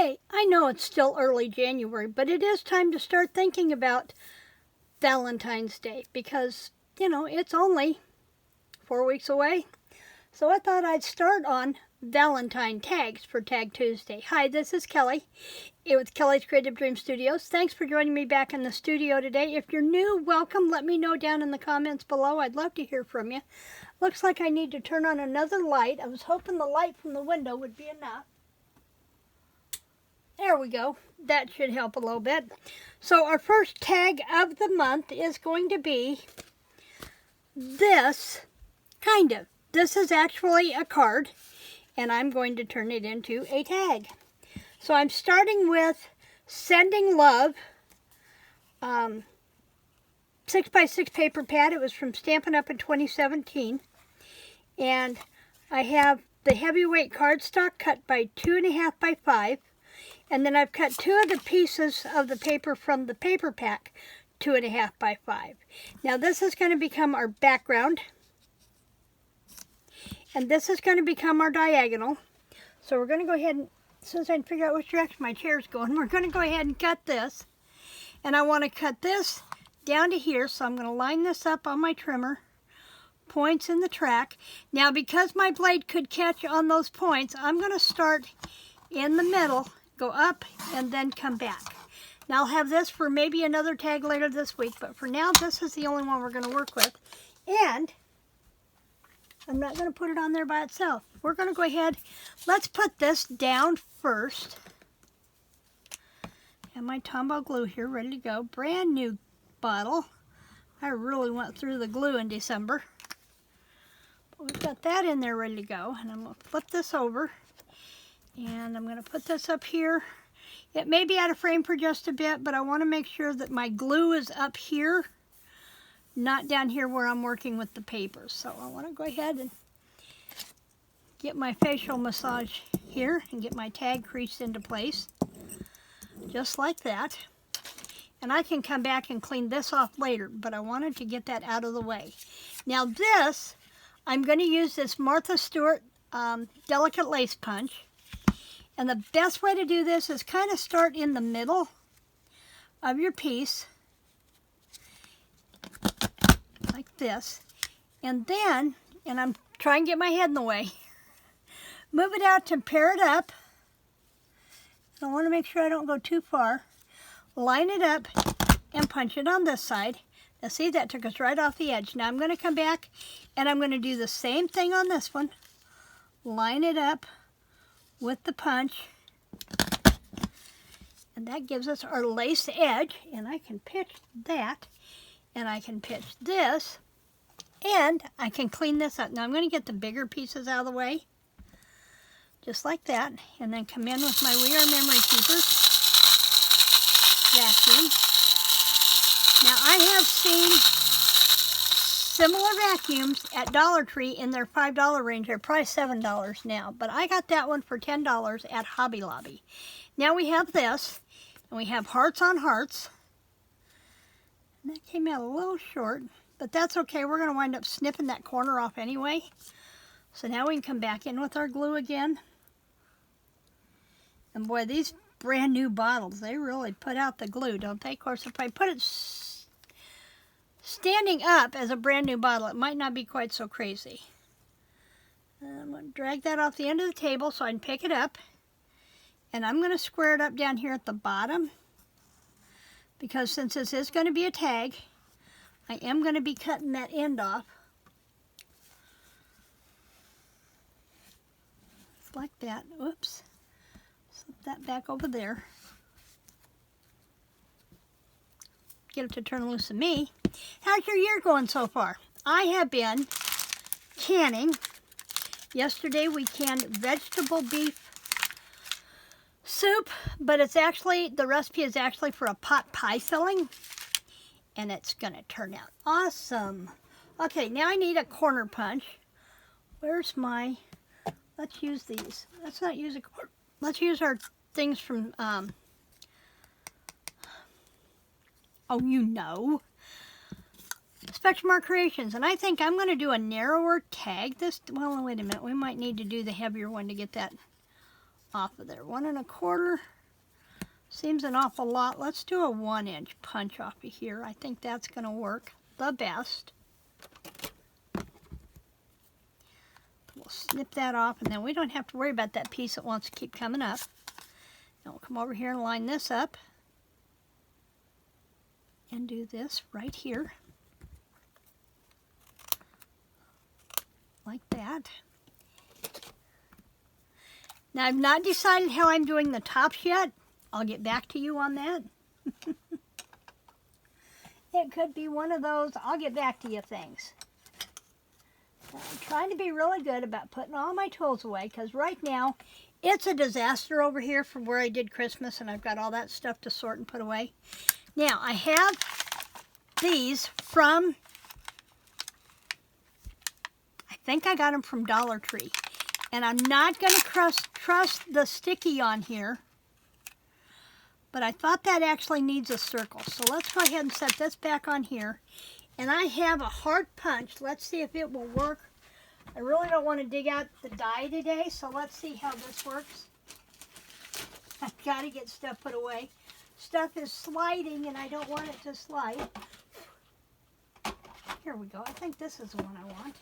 Hey, I know it's still early January, but it is time to start thinking about Valentine's Day because, it's only 4 weeks away. So I thought I'd start on Valentine tags for Tag Tuesday. Hi, this is Kelly with Kelly's Creative Dream Studios. Thanks for joining me back in the studio today. If you're new, welcome. Let me know down in the comments below. I'd love to hear from you. Looks like I need to turn on another light. I was hoping the light from the window would be enough. There we go. That should help a little bit. So our first tag of the month is going to be this, kind of. This is actually a card, and I'm going to turn it into a tag. So I'm starting with Sending Love, 6x6 paper pad. It was from Stampin' Up! In 2017. And I have the heavyweight cardstock cut by 2.5 by 5. And then I've cut two of the pieces of the paper from the paper pack, 2.5 by 5. Now this is going to become our background. And this is going to become our diagonal. So we're going to go ahead and, as soon as I can figure out which direction my chair's going, we're going to go ahead and cut this. And I want to cut this down to here, so I'm going to line this up on my trimmer. Points in the track. Now because my blade could catch on those points, I'm going to start in the middle, go up, and then come back. Now I'll have this for maybe another tag later this week, but for now this is the only one we're going to work with. And I'm not going to put it on there by itself. We're going to go ahead, let's put this down first. And my Tombow glue here ready to go. Brand new bottle. I really went through the glue in December. But we've got that in there ready to go. And I'm going to flip this over. And I'm going to put this up here. It may be out of frame for just a bit, but I want to make sure that my glue is up here, not down here where I'm working with the papers. So I want to go ahead and get my facial massage here and get my tag creased into place, just like that. And I can come back and clean this off later, but I wanted to get that out of the way. Now this, I'm going to use this Martha Stewart Delicate Lace Punch. And the best way to do this is kind of start in the middle of your piece, like this. And then, and I'm trying to get my head in the way, move it out to pair it up. I want to make sure I don't go too far. Line it up and punch it on this side. Now see, that took us right off the edge. Now I'm going to come back and I'm going to do the same thing on this one. Line it up with the punch, and that gives us our lace edge. And I can pitch that, and I can pitch this, and I can clean this up. Now I'm going to get the bigger pieces out of the way, just like that, and then come in with my We Are Memory Keepers vacuum. Now I have seen similar vacuums at Dollar Tree in their $5 range. They're probably $7 now, but I got that one for $10 at Hobby Lobby. Now we have this, and we have Hearts on Hearts. And that came out a little short, but that's okay. We're going to wind up snipping that corner off anyway. So now we can come back in with our glue again. And boy, these brand new bottles, they really put out the glue, don't they? Of course, if I put it standing up as a brand new bottle, it might not be quite so crazy. I'm going to drag that off the end of the table so I can pick it up. And I'm going to square it up down here at the bottom, because since this is going to be a tag, I am going to be cutting that end off. Just like that. Oops. Slip that back over there. Get it to turn loose of me. How's your year going so far? I have been canning. Yesterday we canned vegetable beef soup, but it's actually, the recipe is actually for a pot pie filling, and it's gonna turn out awesome. Okay, now I need a corner punch. Where's my, let's use these. Let's not use a, let's use our things from, oh, you know, Spectrum Art Creations. And I think I'm going to do a narrower tag this, well, wait a minute, we might need to do the heavier one to get that off of there. 1 1/4. Seems an awful lot. Let's do a 1-inch punch off of here. I think that's going to work the best. We'll snip that off, and then we don't have to worry about that piece that wants to keep coming up. Now we'll come over here and line this up and do this right here, like that. Now I've not decided how I'm doing the tops yet. I'll get back to you on that. It could be one of those I'll get back to you things. I'm trying to be really good about putting all my tools away, because right now it's a disaster over here from where I did Christmas, and I've got all that stuff to sort and put away. Now I have these from, I think I got them from Dollar Tree, and I'm not going to trust the sticky on here, but I thought that actually needs a circle. So let's go ahead and set this back on here. And I have a hard punch. Let's see if it will work. I really don't want to dig out the die today, so let's see how this works. I've got to get stuff put away. Stuff is sliding, and I don't want it to slide. Here we go. I think this is the one I want.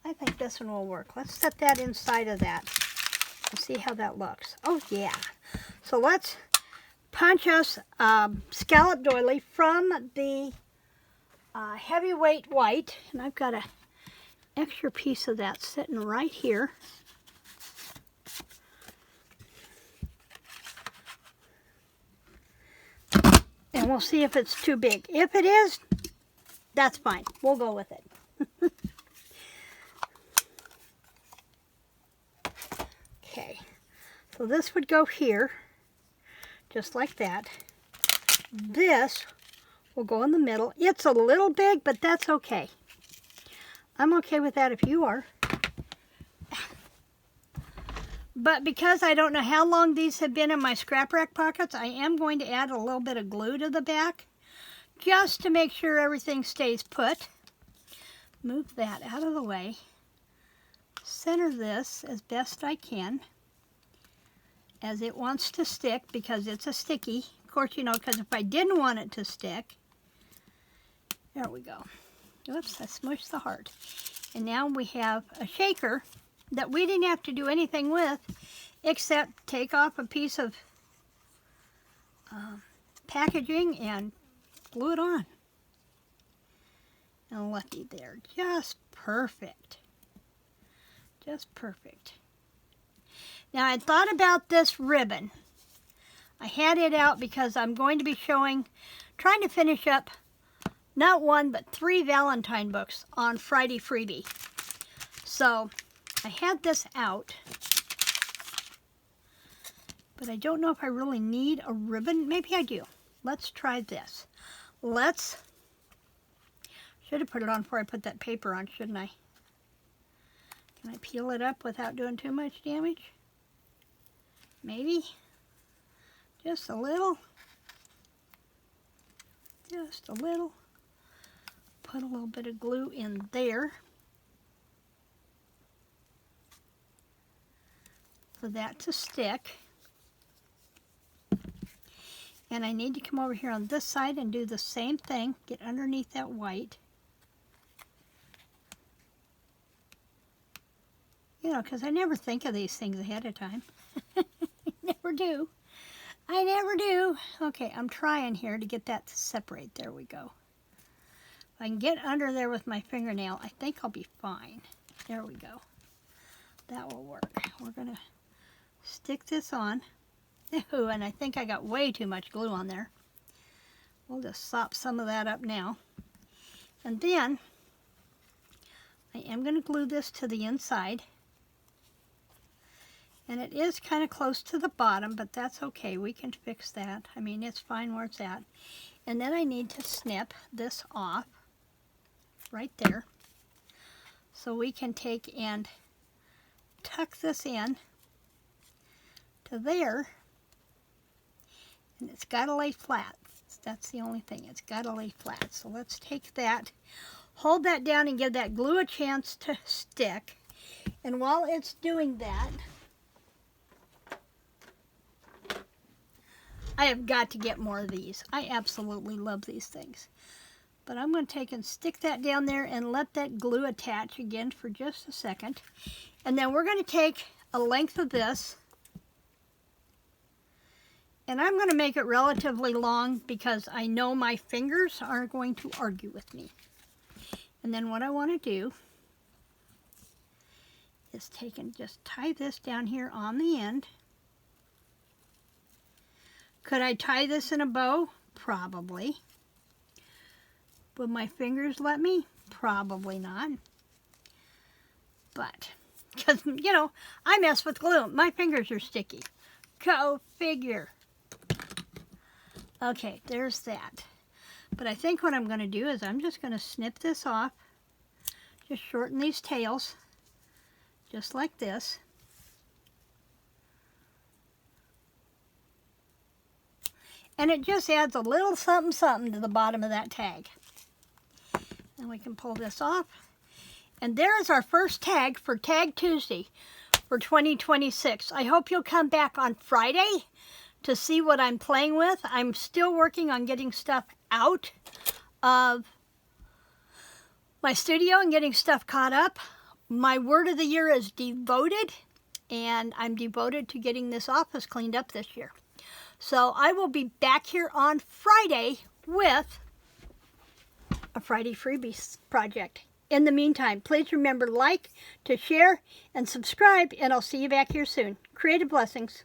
I think this one will work. Let's set that inside of that and see how that looks. Oh, yeah. So let's punch us scallop doily from the heavyweight white, and I've got an extra piece of that sitting right here. And we'll see if it's too big. If it is, that's fine. We'll go with it. Okay, so this would go here, just like that. This will go in the middle. It's a little big, but that's okay. I'm okay with that if you are. But because I don't know how long these have been in my scrap rack pockets, I am going to add a little bit of glue to the back, just to make sure everything stays put. Move that out of the way. Center this as best I can, as it wants to stick, because it's a sticky. Of course, you know, because if I didn't want it to stick, there we go. Oops, I smushed the heart. And now we have a shaker that we didn't have to do anything with, except take off a piece of packaging and glue it on. And looky there, just perfect. Just perfect. Now I thought about this ribbon. I had it out because I'm going to be trying to finish up not 1 but 3 Valentine books on Friday freebie. So I had this out, but I don't know if I really need a ribbon. Maybe I do. Let's try this. Should have put it on before I put that paper on, shouldn't I? Can I peel it up without doing too much damage? Maybe. Just a little. Just a little. Put a little bit of glue in there for that to stick. And I need to come over here on this side and do the same thing. Get underneath that white. You know, because I never think of these things ahead of time. I never do. I never do. Okay, I'm trying here to get that to separate. There we go. If I can get under there with my fingernail, I think I'll be fine. There we go. That will work. We're going to stick this on. Ooh, and I think I got way too much glue on there. We'll just sop some of that up now. And then I am going to glue this to the inside. And it is kind of close to the bottom, but that's okay. We can fix that. I mean, it's fine where it's at. And then I need to snip this off right there. So we can take and tuck this in to there. And it's got to lay flat. That's the only thing. It's got to lay flat. So let's take that, hold that down, and give that glue a chance to stick. And while it's doing that, I have got to get more of these. I absolutely love these things. But I'm going to take and stick that down there and let that glue attach again for just a second. And then we're going to take a length of this, and I'm going to make it relatively long because I know my fingers aren't going to argue with me. And then what I want to do is take and just tie this down here on the end. Could I tie this in a bow? Probably. Would my fingers let me? Probably not. But, because, you know, I mess with glue. My fingers are sticky. Go figure. Okay, there's that. But I think what I'm going to do is I'm just going to snip this off. Just shorten these tails. Just like this. And it just adds a little something something to the bottom of that tag. And we can pull this off. And there is our first tag for Tag Tuesday for 2026. I hope you'll come back on Friday to see what I'm playing with. I'm still working on getting stuff out of my studio and getting stuff caught up. My word of the year is devoted, and I'm devoted to getting this office cleaned up this year. So I will be back here on Friday with a Friday Freebies project. In the meantime, please remember to like, to share, and subscribe, and I'll see you back here soon. Creative blessings.